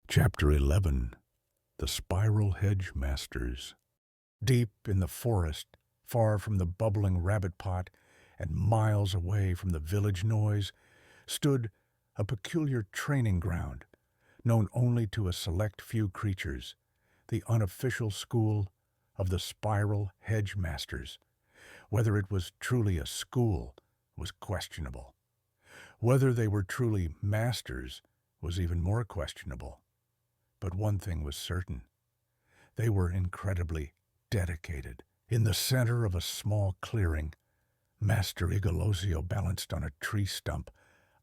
Chapter 11. The Spiral Hedge Masters. Deep in the forest, far from the bubbling rabbit pot and miles away from the village noise, stood a peculiar training ground, known only to a select few creatures, the unofficial school of the Spiral Hedge Masters. Whether it was truly a school was questionable. Whether they were truly masters was even more questionable. But one thing was certain. They were incredibly dedicated. In the center of a small clearing, Master Igolosio balanced on a tree stump,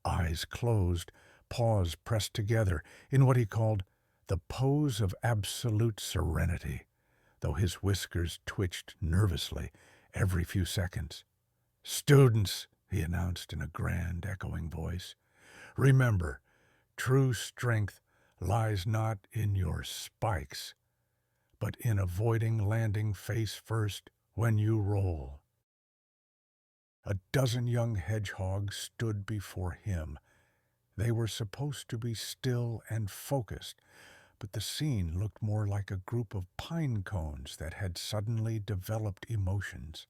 eyes closed, paws pressed together in what he called the pose of absolute serenity, though his whiskers twitched nervously every few seconds. "Students," he announced in a grand, echoing voice, "remember, true strength lies not in your spikes, but in avoiding landing face first when you roll." A dozen young hedgehogs stood before him. They were supposed to be still and focused, but the scene looked more like a group of pine cones that had suddenly developed emotions.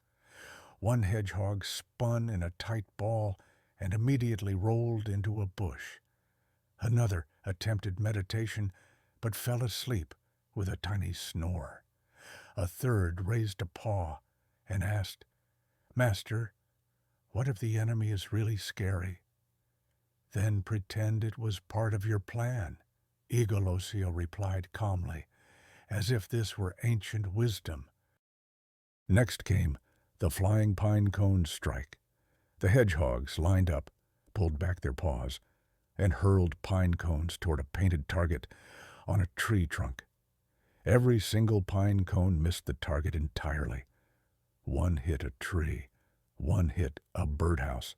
One hedgehog spun in a tight ball and immediately rolled into a bush. Another attempted meditation, but fell asleep with a tiny snore. A third raised a paw and asked, "Master, what if the enemy is really scary?" "Then pretend it was part of your plan," Igolosio replied calmly, as if this were ancient wisdom. Next came the flying pine cone strike. The hedgehogs lined up, pulled back their paws, and hurled pine cones toward a painted target on a tree trunk. Every single pine cone missed the target entirely. One hit a tree, one hit a birdhouse,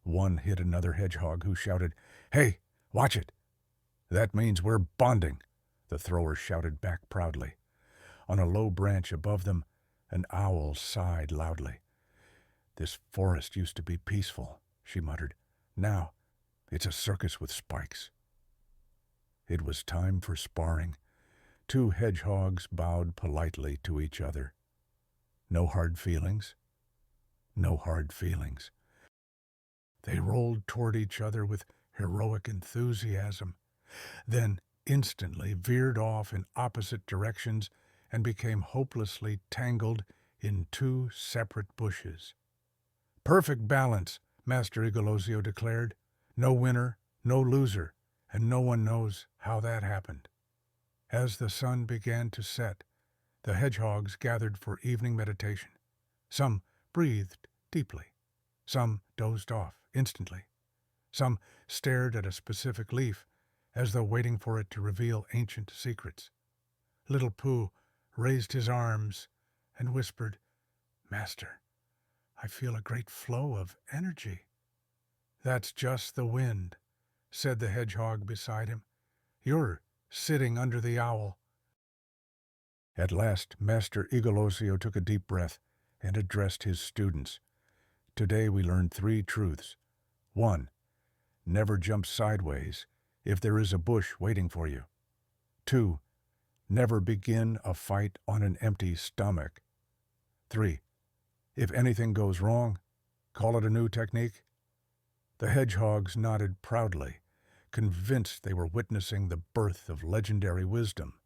one hit another hedgehog who shouted, "Hey, watch it!" "That means we're bonding," the thrower shouted back proudly. On a low branch above them, an owl sighed loudly. "This forest used to be peaceful," she muttered. "Now, it's a circus with spikes." It was time for sparring. Two hedgehogs bowed politely to each other. No hard feelings. No hard feelings. They rolled toward each other with heroic enthusiasm, then instantly veered off in opposite directions and became hopelessly tangled in two separate bushes. "Perfect balance," Master Igolosio declared. "No winner, no loser, and no one knows how that happened." As the sun began to set, the hedgehogs gathered for evening meditation. Some breathed deeply. Some dozed off instantly. Some stared at a specific leaf, as though waiting for it to reveal ancient secrets. Little Pooh raised his arms and whispered, "Master, I feel a great flow of energy." "That's just the wind," said the hedgehog beside him. "You're sitting under the owl." At last, Master Igolosio took a deep breath and addressed his students. "Today we learned 3 truths. 1. Never jump sideways if there is a bush waiting for you. 2. Never begin a fight on an empty stomach. 3. If anything goes wrong, call it a new technique." The hedgehogs nodded proudly, convinced they were witnessing the birth of legendary wisdom.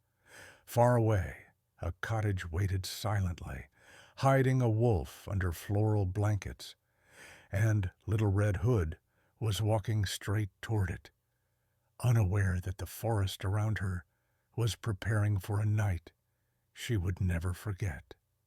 Far away, a cottage waited silently, hiding a wolf under floral blankets, and Little Red Hood was walking straight toward it, unaware that the forest around her was preparing for a night she would never forget.